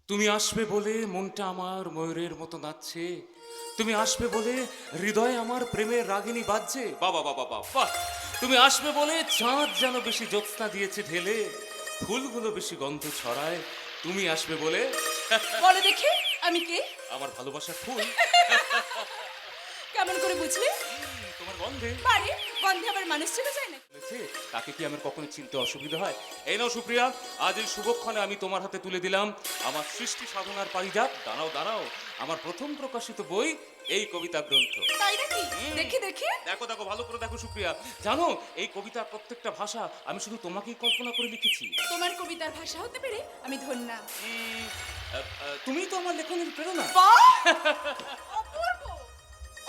তুমি আসবে বলে মনটা আমার ময়ূরের মতো নাচছে, তুমি আসবে বলে হৃদয় আমার প্রেমের রাগিনী বাজছে। বাবা বাবা বাবা, তুমি আসবে বলে চাঁদ যেন বেশি জ্যোৎস্না দিয়েছে ঢেলে, ফুলগুলো বেশি গন্ধ ছড়ায়। তুমি আসবে বলে বলো দেখি আমি কে? আমার ভালোবাসার ফুল। কেমন করে বুঝলে? তোমার গন্ধে বাড়ি গন্ধে আবার মানুষ চেনা যায় না। বলেছে, তাকে কি আমার কখনো চিনতে অসুবিধা হয়? এই নাও সুপ্রিয়া, আজ এই শুভক্ষণে আমি তোমার হাতে তুলে দিলাম আমার সৃষ্টি সাধনার পারিজাত। দাঁড়াও দাঁড়াও, আমার প্রথম প্রকাশিত বই, এই কবিতা গ্রন্থ। তাই নাকি? দেখি দেখি। দেখো দেখো, ভালো করে দেখো সুপ্রিয়া। জানো, এই কবিতার প্রত্যেকটা ভাষা আমি শুধু তোমাকেই কল্পনা করে লিখেছি। তোমার কবিতার ভাষা হতে পেরে আমি ধন্য। তুমিই তো আমার লেখনের প্রেরণা। বাহ! অপূর্ব,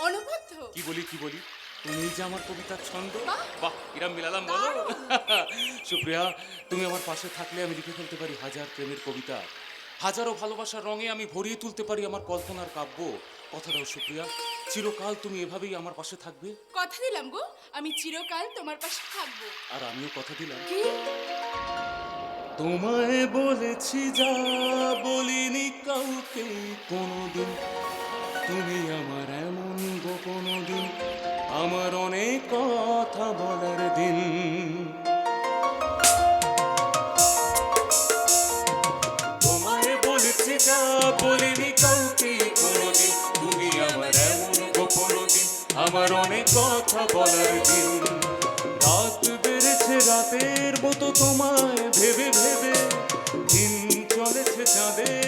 অনবদ্য। কি বলি কি বলি, তুমি যে আমার কবিতার ছন্দ। বাহ! বাহ, কিরাম মিলালাম বলো। দারুণ। সুপ্রিয়া, তুমি আমার পাশে থাকলে আমি লিখে ফেলতে পারি হাজার প্রেমের কবিতা, হাজারো ভালোবাসার রঙে আমি ভরিয়ে তুলতে পারি আমার কল্পনার কাব্য। কথা দাও সুপ্রিয়া, চিরকাল তুমি এভাবেই আমার পাশে থাকবে। কথা দিলাম গো, আমি চিরকাল তোমার পাশে থাকবো। আর আমিও কথা দিলাম, কি? তোমায় বলেছি যা বলিনি কাউকে কোনোদিন, তুমি আমার এমন গোপন দিন, আমার অনেক কথা বলার দিন। তোমায় বলেছি যা বলিনি কাউকে কোনোদিন, তুমি আমার এমন গোপন দিন, আমার অনেক কথা বলার দিন। রাত বেড়েছে রাতের মতো তোমায় ভেবে ভেবে, দিন চলেছে চাঁদের